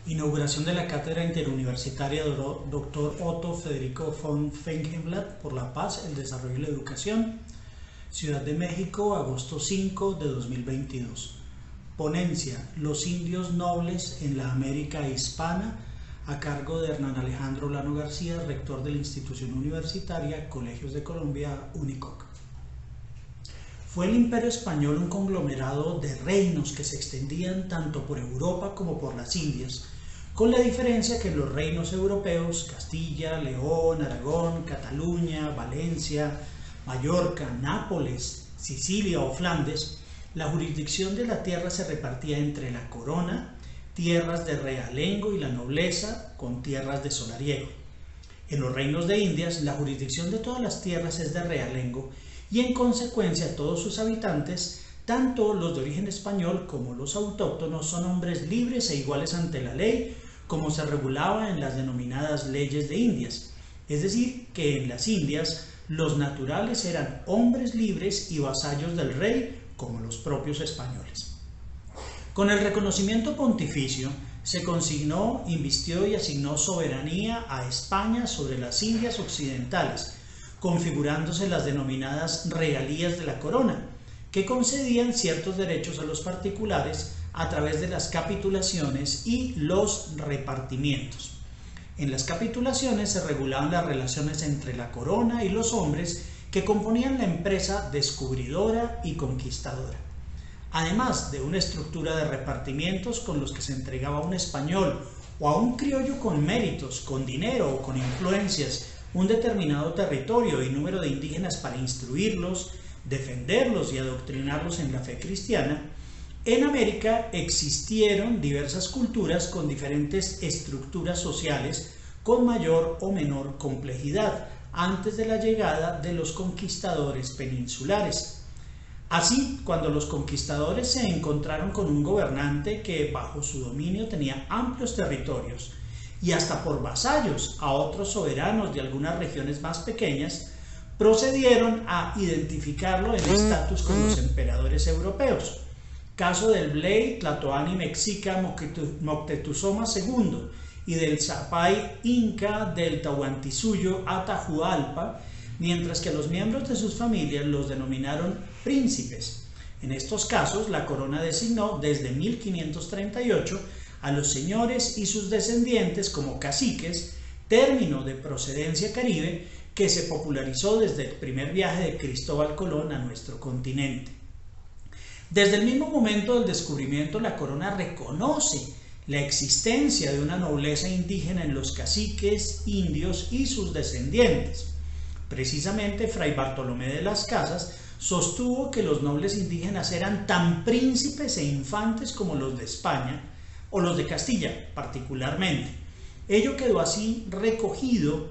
Inauguración de la Cátedra Interuniversitaria Dr. Otto Federico von Feigenblatt por la paz, el desarrollo y la educación. Ciudad de México, agosto 5 de 2022. Ponencia: Los indios nobles en la América hispana, a cargo de Hernán Alejandro Lano García, rector de la institución universitaria Colegios de Colombia, UNICOC. Fue el Imperio Español un conglomerado de reinos que se extendían tanto por Europa como por las Indias, con la diferencia que los reinos europeos, Castilla, León, Aragón, Cataluña, Valencia, Mallorca, Nápoles, Sicilia o Flandes, la jurisdicción de la tierra se repartía entre la corona, tierras de realengo y la nobleza con tierras de solariego. En los reinos de Indias, la jurisdicción de todas las tierras es de realengo y en consecuencia todos sus habitantes, tanto los de origen español como los autóctonos, son hombres libres e iguales ante la ley, como se regulaba en las denominadas leyes de Indias. Es decir, que en las Indias los naturales eran hombres libres y vasallos del rey, como los propios españoles. Con el reconocimiento pontificio, se consignó, invistió y asignó soberanía a España sobre las Indias occidentales, configurándose las denominadas regalías de la corona, que concedían ciertos derechos a los particulares a través de las capitulaciones y los repartimientos. En las capitulaciones se regulaban las relaciones entre la corona y los hombres que componían la empresa descubridora y conquistadora, además de una estructura de repartimientos con los que se entregaba a un español o a un criollo con méritos, con dinero o con influencias, un determinado territorio y número de indígenas para instruirlos, defenderlos y adoctrinarlos en la fe cristiana. En América existieron diversas culturas con diferentes estructuras sociales con mayor o menor complejidad antes de la llegada de los conquistadores peninsulares. Así, cuando los conquistadores se encontraron con un gobernante que bajo su dominio tenía amplios territorios y hasta por vasallos a otros soberanos de algunas regiones más pequeñas, procedieron a identificarlo en estatus con los emperadores europeos. Caso del Blay Tlatoani Mexica Moctezuma II y del Zapay Inca del Tahuantinsuyo Atahualpa, mientras que a los miembros de sus familias los denominaron príncipes. En estos casos, la corona designó desde 1538 a los señores y sus descendientes como caciques, término de procedencia caribe que se popularizó desde el primer viaje de Cristóbal Colón a nuestro continente. Desde el mismo momento del descubrimiento, la corona reconoce la existencia de una nobleza indígena en los caciques indios y sus descendientes. Precisamente, Fray Bartolomé de las Casas sostuvo que los nobles indígenas eran tan príncipes e infantes como los de España, o los de Castilla particularmente. Ello quedó así recogido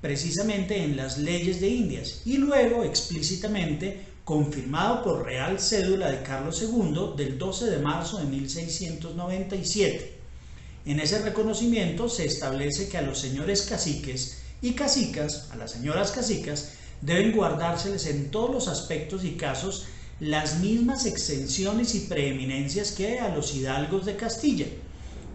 precisamente en las leyes de Indias y luego explícitamente confirmado por Real Cédula de Carlos II del 12 de marzo de 1697. En ese reconocimiento se establece que a los señores caciques y cacicas, a las señoras cacicas, deben guardárseles en todos los aspectos y casos las mismas exenciones y preeminencias que a los hidalgos de Castilla,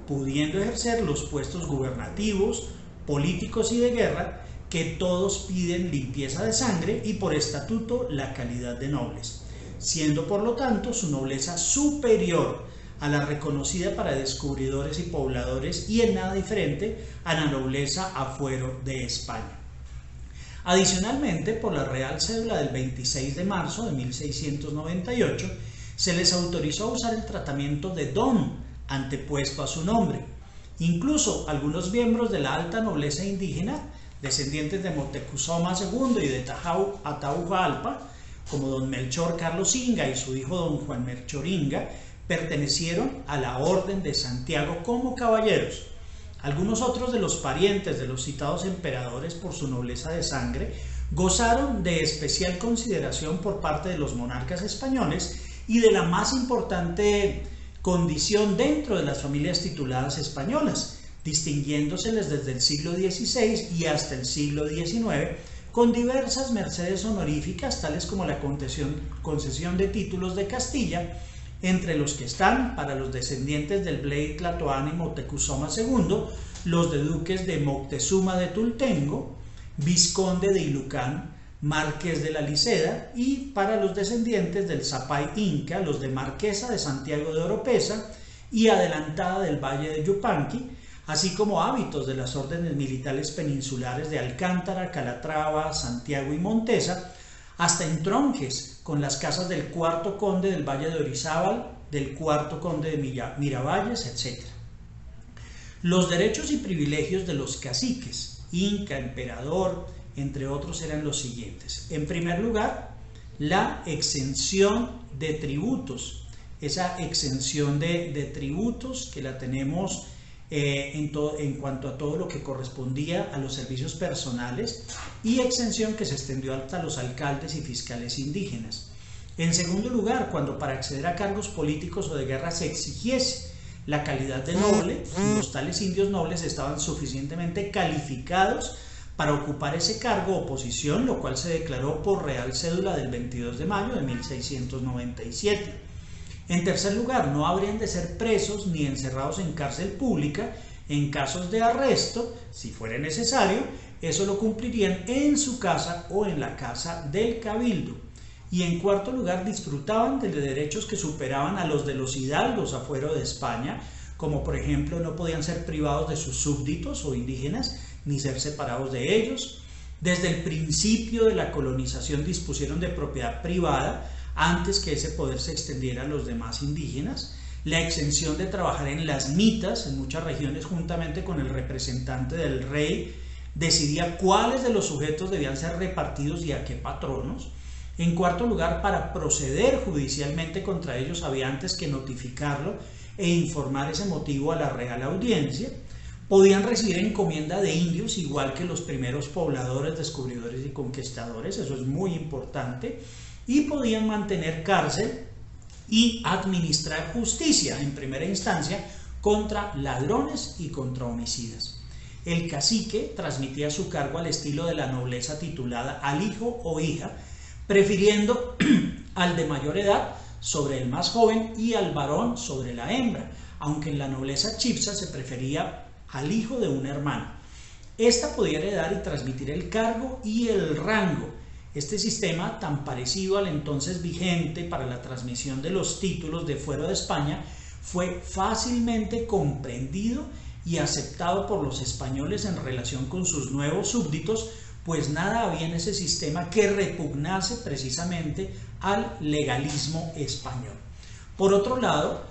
pudiendo ejercer los puestos gubernativos, políticos y de guerra, que todos piden limpieza de sangre y por estatuto la calidad de nobles, siendo por lo tanto su nobleza superior a la reconocida para descubridores y pobladores y en nada diferente a la nobleza afuero de España. Adicionalmente, por la Real Cédula del 26 de marzo de 1698, se les autorizó a usar el tratamiento de don antepuesto a su nombre. Incluso algunos miembros de la alta nobleza indígena, descendientes de Moctezuma II y de Atahualpa, como don Melchor Carlos Inga y su hijo don Juan Melchor Inga, pertenecieron a la Orden de Santiago como caballeros. Algunos otros de los parientes de los citados emperadores por su nobleza de sangre gozaron de especial consideración por parte de los monarcas españoles y de la más importante condición dentro de las familias tituladas españolas, distinguiéndoseles desde el siglo XVI y hasta el siglo XIX con diversas mercedes honoríficas, tales como la concesión de títulos de Castilla, entre los que están, para los descendientes del Blade Tlatoani Moctezuma II, los de duques de Moctezuma de Tultengo, vizconde de Ilucán, marqués de la Liceda, y para los descendientes del Zapay Inca, los de Marquesa de Santiago de Oropesa y Adelantada del Valle de Yupanqui, así como hábitos de las órdenes militares peninsulares de Alcántara, Calatrava, Santiago y Montesa, hasta entronques con las casas del cuarto conde del Valle de Orizábal, del cuarto conde de Miravalles, etc. Los derechos y privilegios de los caciques, inca, emperador, entre otros, eran los siguientes. En primer lugar, la exención de tributos. Esa exención de tributos que la tenemos en cuanto a todo lo que correspondía a los servicios personales, y exención que se extendió hasta los alcaldes y fiscales indígenas. En segundo lugar, cuando para acceder a cargos políticos o de guerra se exigiese la calidad de noble, los tales indios nobles estaban suficientemente calificados para ocupar ese cargo o posición, lo cual se declaró por Real Cédula del 22 de mayo de 1697. En tercer lugar, no habrían de ser presos ni encerrados en cárcel pública. En casos de arresto, si fuera necesario, eso lo cumplirían en su casa o en la casa del cabildo. Y en cuarto lugar, disfrutaban de derechos que superaban a los de los hidalgos afuera de España, como por ejemplo no podían ser privados de sus súbditos o indígenas, ni ser separados de ellos. Desde el principio de la colonización dispusieron de propiedad privada, antes que ese poder se extendiera a los demás indígenas. La exención de trabajar en las mitas, en muchas regiones, juntamente con el representante del rey, decidía cuáles de los sujetos debían ser repartidos y a qué patronos. En cuarto lugar, para proceder judicialmente contra ellos había antes que notificarlo e informar ese motivo a la Real Audiencia. Podían recibir encomienda de indios, igual que los primeros pobladores, descubridores y conquistadores, eso es muy importante, y podían mantener cárcel y administrar justicia en primera instancia contra ladrones y contra homicidas. El cacique transmitía su cargo al estilo de la nobleza titulada al hijo o hija, prefiriendo al de mayor edad sobre el más joven y al varón sobre la hembra, aunque en la nobleza chibcha se prefería al hijo de un hermano. Esta podía heredar y transmitir el cargo y el rango. Este sistema, tan parecido al entonces vigente para la transmisión de los títulos de fuera de España, fue fácilmente comprendido y aceptado por los españoles en relación con sus nuevos súbditos, pues nada había en ese sistema que repugnase precisamente al legalismo español. Por otro lado,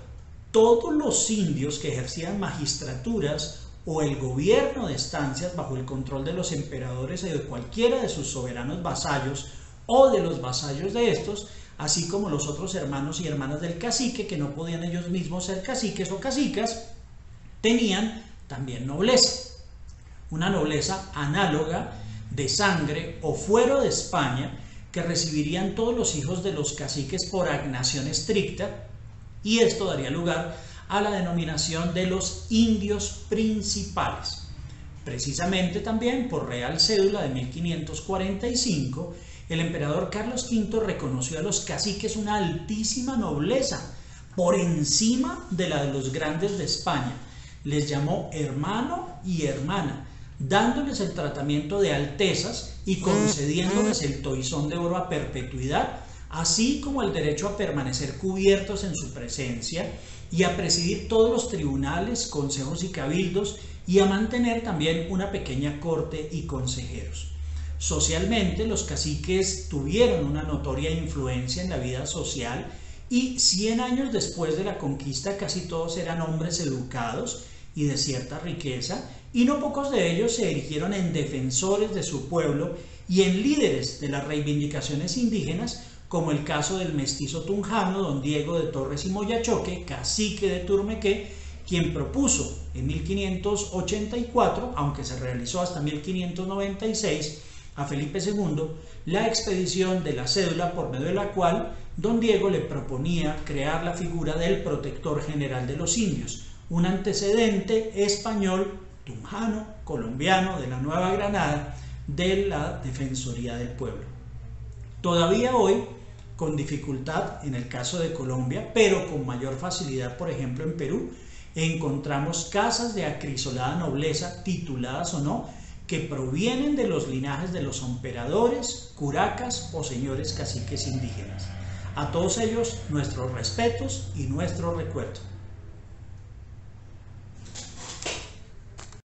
todos los indios que ejercían magistraturas o el gobierno de estancias bajo el control de los emperadores o de cualquiera de sus soberanos vasallos o de los vasallos de estos, así como los otros hermanos y hermanas del cacique que no podían ellos mismos ser caciques o cacicas, tenían también nobleza. Una nobleza análoga de sangre o fuero de España que recibirían todos los hijos de los caciques por agnación estricta, y esto daría lugar a la denominación de los indios principales. Precisamente también por Real Cédula de 1545, el emperador Carlos V reconoció a los caciques una altísima nobleza por encima de la de los grandes de España. Les llamó hermano y hermana, dándoles el tratamiento de altezas y concediéndoles el toisón de oro a perpetuidad, así como el derecho a permanecer cubiertos en su presencia y a presidir todos los tribunales, consejos y cabildos, y a mantener también una pequeña corte y consejeros. Socialmente, los caciques tuvieron una notoria influencia en la vida social, y 100 años después de la conquista casi todos eran hombres educados y de cierta riqueza, y no pocos de ellos se erigieron en defensores de su pueblo y en líderes de las reivindicaciones indígenas, como el caso del mestizo tunjano don Diego de Torres y Moyachoque, cacique de Turmequé, quien propuso en 1584, aunque se realizó hasta 1596, a Felipe II la expedición de la cédula por medio de la cual don Diego le proponía crear la figura del protector general de los indios, un antecedente español, tunjano, colombiano de la Nueva Granada, de la Defensoría del Pueblo. Todavía hoy, con dificultad en el caso de Colombia, pero con mayor facilidad, por ejemplo, en Perú, encontramos casas de acrisolada nobleza, tituladas o no, que provienen de los linajes de los emperadores, curacas o señores caciques indígenas. A todos ellos, nuestros respetos y nuestro recuerdo.